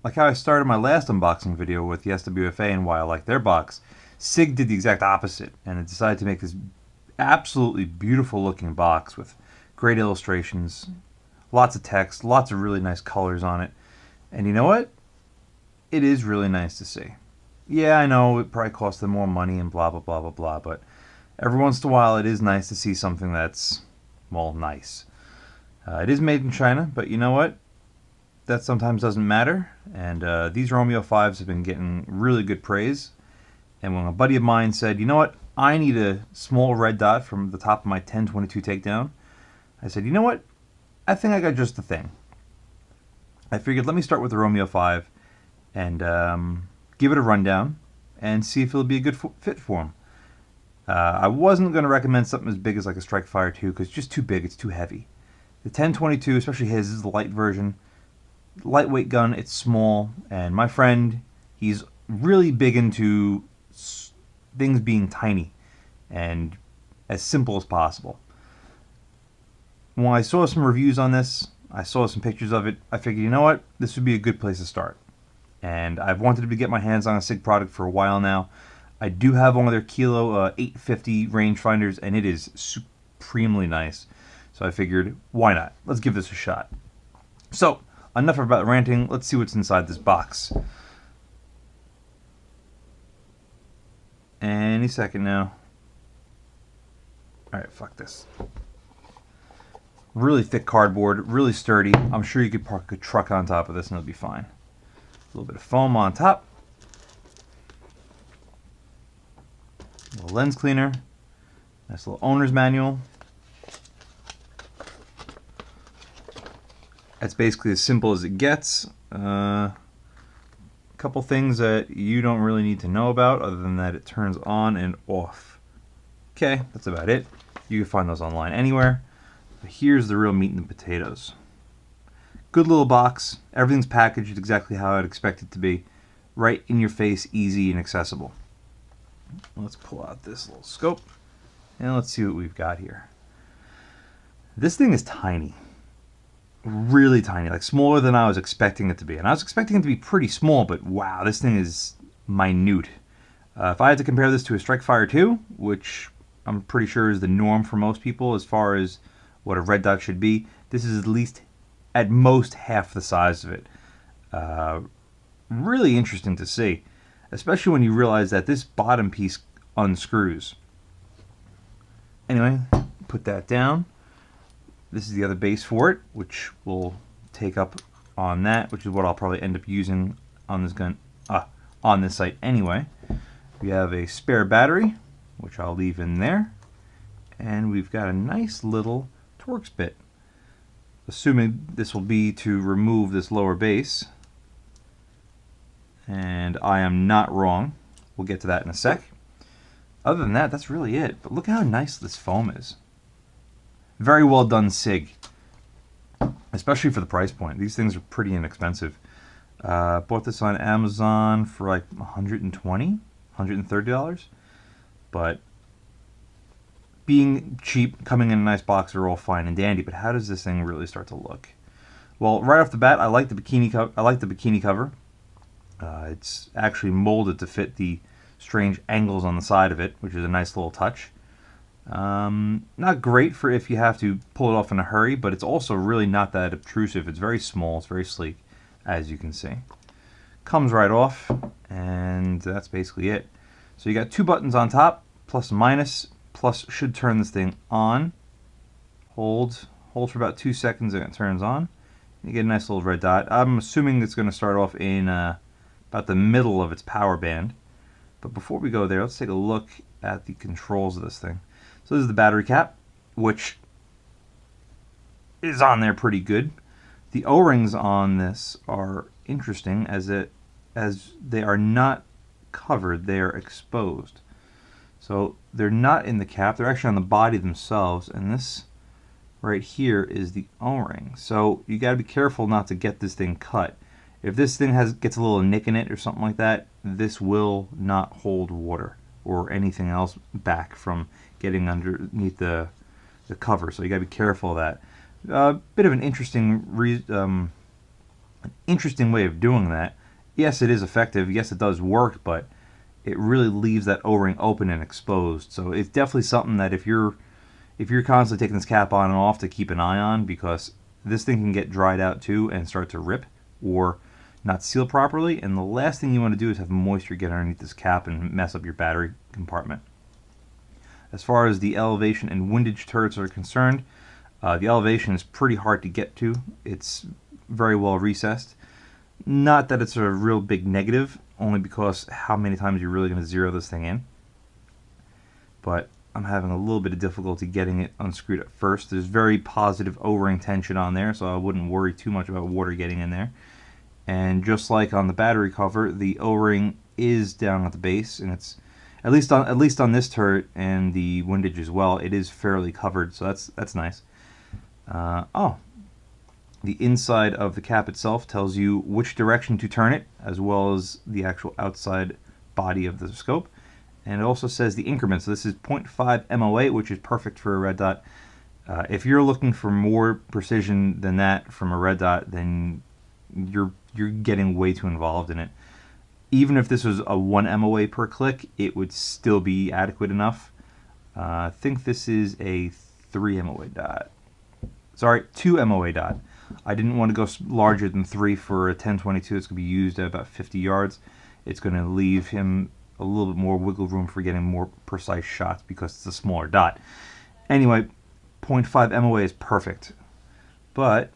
like how I started my last unboxing video with the SWFA and why I like their box, Sig did the exact opposite, and it decided to make this absolutely beautiful looking box with great illustrations, lots of text, lots of really nice colors on it. And you know what? It is really nice to see. Yeah, I know it probably cost them more money and blah, blah, blah, blah, blah, but every once in a while it is nice to see something that's, well, nice. It is made in China, but you know what? That sometimes doesn't matter. And these Romeo 5s have been getting really good praise. And when a buddy of mine said, you know what? I need a small red dot from the top of my 1022 takedown, I said, you know what? I think I got just the thing. I figured let me start with the Romeo 5 and give it a rundown and see if it'll be a good fit for him. I wasn't going to recommend something as big as like a Strike Fire 2 because it's just too big, it's too heavy. The 1022, especially his, is the light version. Lightweight gun, it's small, and my friend, he's really big into things being tiny and as simple as possible. When I saw some reviews on this, I saw some pictures of it, I figured, you know what, this would be a good place to start. And I've wanted to get my hands on a Sig product for a while now. I do have one of their Kilo 850 rangefinders, and it is supremely nice. So I figured, why not? Let's give this a shot. So, enough about ranting, let's see what's inside this box. Any second now. Alright, fuck this. Really thick cardboard, really sturdy. I'm sure you could park a truck on top of this and it'll be fine. A little bit of foam on top. A little lens cleaner. Nice little owner's manual. That's basically as simple as it gets. A couple things that you don't really need to know about other than that it turns on and off. Okay, that's about it. You can find those online anywhere. But here's the real meat and the potatoes. Good little box. Everything's packaged exactly how I'd expect it to be. Right in your face, easy and accessible. Let's pull out this little scope and let's see what we've got here. This thing is tiny. Really tiny, like smaller than I was expecting it to be. And I was expecting it to be pretty small, but wow, this thing is minute. If I had to compare this to a Strike Fire 2, which I'm pretty sure is the norm for most people as far as what a red dot should be, this is at least, at most, half the size of it. Really interesting to see, especially when you realize that this bottom piece unscrews. Anyway, put that down. This is the other base for it, which we'll take up on that, which is what I'll probably end up using on this gun, on this site anyway. We have a spare battery, which I'll leave in there, and we've got a nice little Torx bit. Assuming this will be to remove this lower base, and I am not wrong. We'll get to that in a sec. Other than that, that's really it. But look how nice this foam is. Very well done, Sig. Especially for the price point. These things are pretty inexpensive. Bought this on Amazon for like $120, $130. But being cheap, coming in a nice box are all fine and dandy. But how does this thing really start to look? Well, right off the bat, I like the bikini cover. It's actually molded to fit the strange angles on the side of it, which is a nice little touch. Not great for if you have to pull it off in a hurry, but it's also really not that obtrusive. It's very small, it's very sleek, as you can see. Comes right off, and that's basically it. So you got two buttons on top, plus and minus, plus should turn this thing on. Hold for about 2 seconds and it turns on. You get a nice little red dot. I'm assuming it's going to start off in about the middle of its power band. But before we go there, let's take a look at the controls of this thing. So this is the battery cap, which is on there pretty good. The O-rings on this are interesting as they are not covered, they are exposed. So they're not in the cap, they're actually on the body themselves, and this right here is the O-ring. So you got to be careful not to get this thing cut. If this thing gets a little nick in it or something like that, this will not hold water or anything else back from getting underneath the cover. So you got to be careful of that. Bit of an interesting interesting way of doing that. Yes, it is effective. Yes, it does work, but it really leaves that O-ring open and exposed. So it's definitely something that if you're constantly taking this cap on and off, to keep an eye on, because this thing can get dried out too and start to rip or not seal properly. And the last thing you want to do is have moisture get underneath this cap and mess up your battery compartment. As far as the elevation and windage turrets are concerned, the elevation is pretty hard to get to. It's very well recessed. Not that it's a real big negative, only because how many times you're really going to zero this thing in. But I'm having a little bit of difficulty getting it unscrewed at first. There's very positive O-ring tension on there, so I wouldn't worry too much about water getting in there. And just like on the battery cover, the O-ring is down at the base, and it's at least on this turret and the windage as well, it is fairly covered, so that's nice. Oh, the inside of the cap itself tells you which direction to turn it, as well as the actual outside body of the scope. And it also says the increment. So this is 0.5 MOA, which is perfect for a red dot. If you're looking for more precision than that from a red dot, then you're getting way too involved in it. Even if this was a 1 MOA per click, it would still be adequate enough. I think this is a 3 MOA dot. Sorry, 2 MOA dot. I didn't want to go larger than 3 for a 1022. It's going to be used at about 50 yards. It's going to leave him a little bit more wiggle room for getting more precise shots because it's a smaller dot. Anyway, 0.5 MOA is perfect. But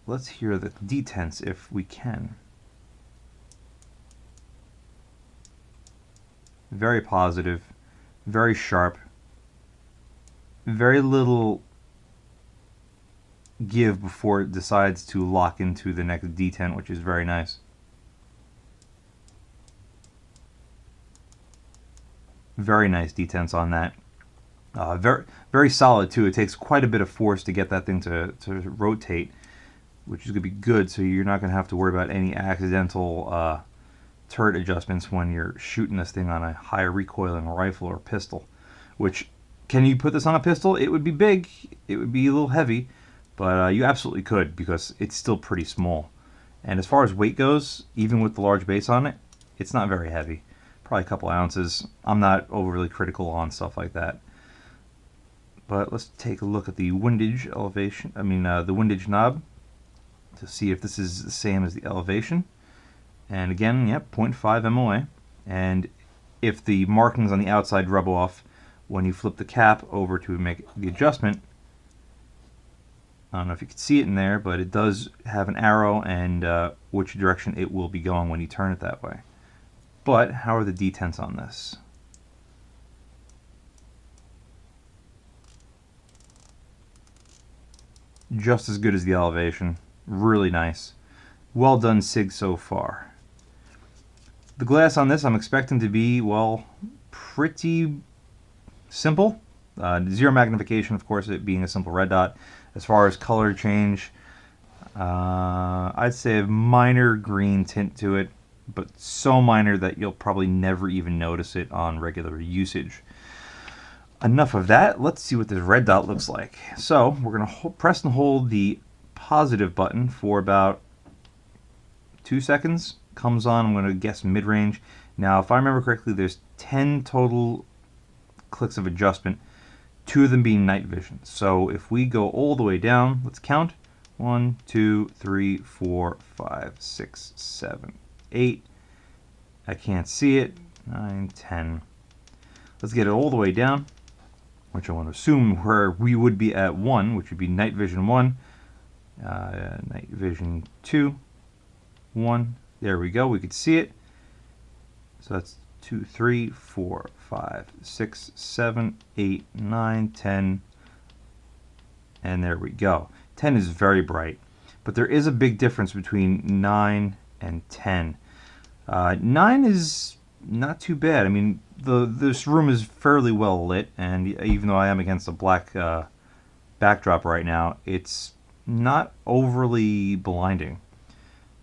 let's hear the detents if we can. Very positive, very sharp, very little give before it decides to lock into the next detent, which is very nice. Very nice detents on that. Very solid too. It takes quite a bit of force to get that thing to rotate, which is going to be good, so you're not going to have to worry about any accidental turret adjustments when you're shooting this thing on a high recoiling rifle or pistol. Which, can you put this on a pistol? It would be big, it would be a little heavy, but you absolutely could, because it's still pretty small. And as far as weight goes, even with the large base on it, it's not very heavy. Probably a couple ounces. I'm not overly critical on stuff like that. But let's take a look at the windage elevation, the windage knob, to see if this is the same as the elevation. And again, yep, 0.5 MOA. And if the markings on the outside rub off, when you flip the cap over to make the adjustment, I don't know if you can see it in there, but it does have an arrow and which direction it will be going when you turn it that way. But how are the detents on this? Just as good as the elevation. Really nice. Well done, Sig, so far. The glass on this I'm expecting to be, well, pretty simple. Zero magnification, of course, it being a simple red dot. As far as color change, I'd say a minor green tint to it, but so minor that you'll probably never even notice it on regular usage. Enough of that. Let's see what this red dot looks like. So we're going to press and hold the positive button for about 2 seconds. Comes on, I'm going to guess mid-range. Now, if I remember correctly, there's 10 total clicks of adjustment, 2 of them being night vision. So if we go all the way down, let's count. 1, 2, 3, 4, 5, 6, 7, 8. I can't see it. 9, 10. Let's get it all the way down, which I want to assume where we would be at 1, which would be night vision 1, night vision 2, 1. There we go. We could see it. So that's 2, 3, 4, 5, 6, 7, 8, 9, 10. And there we go. 10 is very bright. But there is a big difference between 9 and 10. 9 is not too bad. I mean, this room is fairly well lit, and even though I am against a black backdrop right now, it's not overly blinding.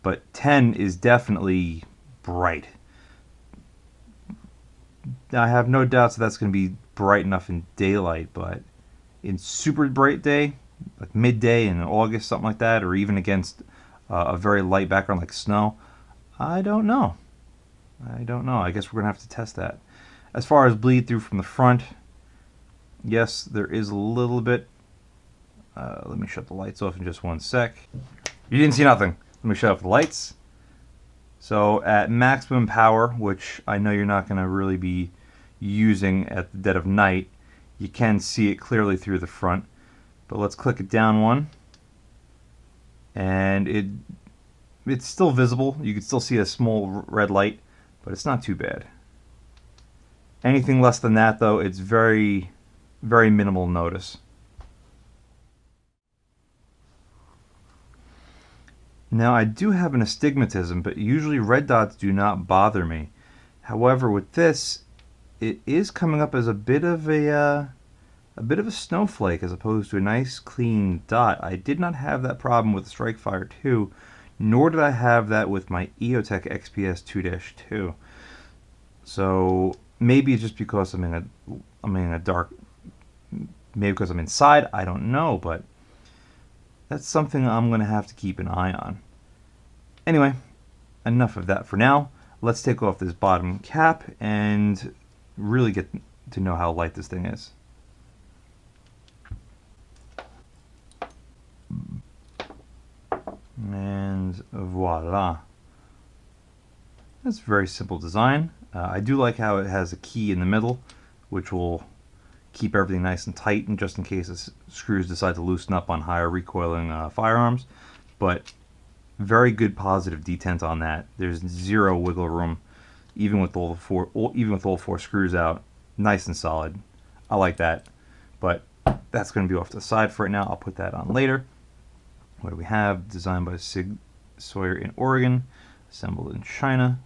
But 10 is definitely bright. I have no doubts that's going to be bright enough in daylight, but in super bright day, like midday in August, something like that, or even against a very light background like snow? I don't know. I guess we're going to have to test that. As far as bleed through from the front, yes, there is a little bit. Let me shut the lights off in just one sec. You didn't see nothing. Let me shut off the lights. So at maximum power, which I know you're not going to really be using at the dead of night, you can see it clearly through the front. But let's click it down one. And it's still visible. You can still see a small red light, but it's not too bad. Anything less than that, though, it's very, very minimal notice. Now, I do have an astigmatism, but usually red dots do not bother me. However, with this, it is coming up as a bit of a snowflake as opposed to a nice clean dot. I did not have that problem with the Strikefire 2, nor did I have that with my EOTech XPS 2-2. So maybe it's just because I'm in a dark, maybe because I'm inside, I don't know, but that's something I'm going to have to keep an eye on. Anyway, enough of that for now. Let's take off this bottom cap and really get to know how light this thing is. And voila. That's a very simple design. I do like how it has a key in the middle, which will keep everything nice and tight, and just in case the screws decide to loosen up on higher recoiling firearms. But very good positive detent on that. There's zero wiggle room, even with all four screws out. Nice and solid. I like that. But that's going to be off to the side for right now. I'll put that on later. What do we have? Designed by Sig Sauer in Oregon, assembled in China.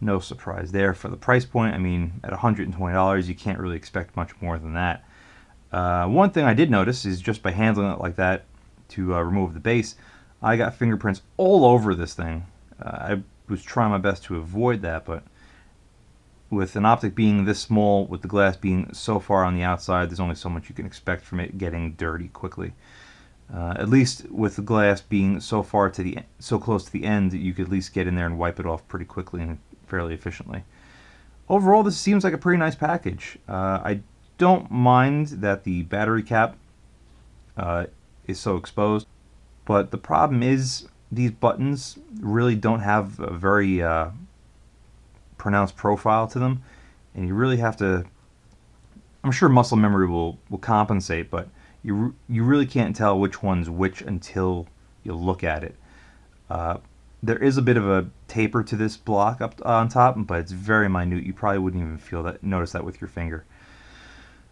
No surprise there for the price point. I mean, at $120, you can't really expect much more than that. One thing I did notice is just by handling it like that to remove the base, I got fingerprints all over this thing. I was trying my best to avoid that, but with an optic being this small, with the glass being so far on the outside, there's only so much you can expect from it getting dirty quickly. At least with the glass being so close to the end, that you could at least get in there and wipe it off pretty quickly and fairly efficiently. Overall, this seems like a pretty nice package. I don't mind that the battery cap is so exposed, but the problem is these buttons really don't have a very pronounced profile to them, and you really have to. I'm sure muscle memory will compensate, but you really can't tell which one's which until you look at it. There is a bit of a taper to this block up on top, but it's very minute. You probably wouldn't even notice that with your finger.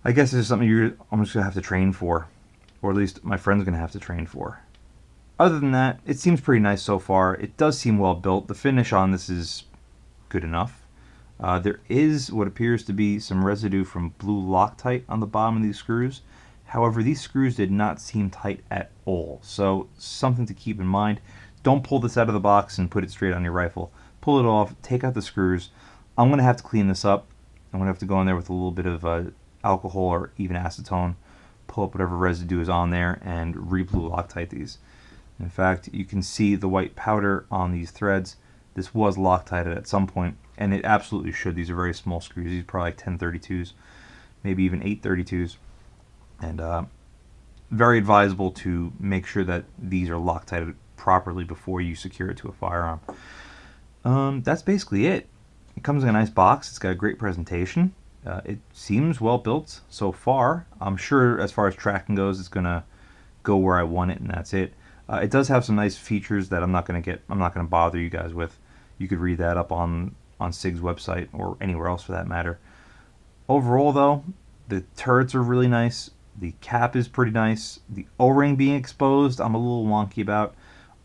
I guess this is something I'm just going to have to train for, or at least my friend's going to have to train for. Other than that, it seems pretty nice so far. It does seem well built. The finish on this is good enough. There is what appears to be some residue from blue Loctite on the bottom of these screws. However, these screws did not seem tight at all, so something to keep in mind. Don't pull this out of the box and put it straight on your rifle. Pull it off, take out the screws. I'm going to have to clean this up. I'm going to have to go in there with a little bit of alcohol or even acetone, pull up whatever residue is on there, and re-blue Loctite these. In fact, you can see the white powder on these threads. This was Loctited at some point, and it absolutely should. These are very small screws. These are probably like 1032s, maybe even 832s. And very advisable to make sure that these are Loctited properly before you secure it to a firearm. That's basically it. It comes in a nice box. It's got a great presentation. It seems well built so far. I'm sure as far as tracking goes, it's going to go where I want it, and that's it. It does have some nice features that I'm not going to bother you guys with. You could read that up on SIG's website or anywhere else for that matter. Overall, though, the turrets are really nice. The cap is pretty nice. The O-ring being exposed, I'm a little wonky about,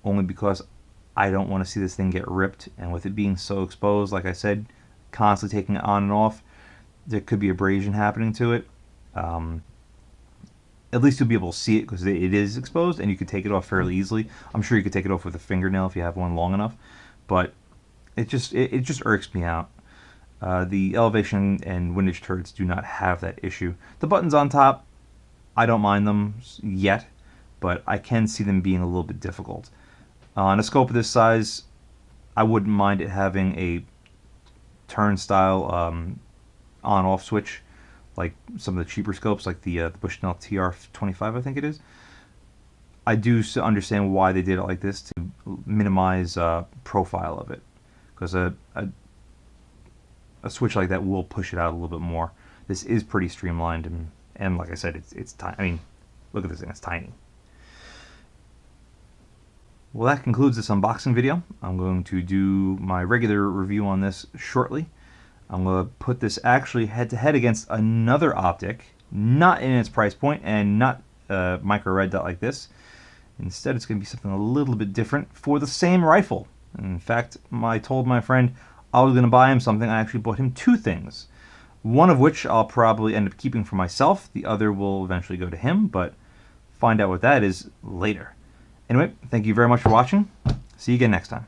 only because I don't want to see this thing get ripped. And with it being so exposed, like I said, constantly taking it on and off, there could be abrasion happening to it. At least you'll be able to see it because it is exposed, and you could take it off fairly easily. I'm sure you could take it off with a fingernail if you have one long enough, but it just irks me out. The elevation and windage turrets do not have that issue. The buttons on top, I don't mind them yet, but I can see them being a little bit difficult. On a scope of this size, I wouldn't mind it having a turnstile on-off switch, like some of the cheaper scopes, like the Bushnell TR25, I think it is. I do understand why they did it like this, to minimize profile of it, because a switch like that will push it out a little bit more. This is pretty streamlined, and like I said, it's tiny. I mean, look at this thing; it's tiny. Well, that concludes this unboxing video. I'm going to do my regular review on this shortly. I'm going to put this actually head-to-head against another optic, not in its price point and not micro red dot like this. Instead, it's going to be something a little bit different for the same rifle. In fact, I told my friend I was going to buy him something. I actually bought him two things. One of which I'll probably end up keeping for myself. The other will eventually go to him, but find out what that is later. Anyway, thank you very much for watching. See you again next time.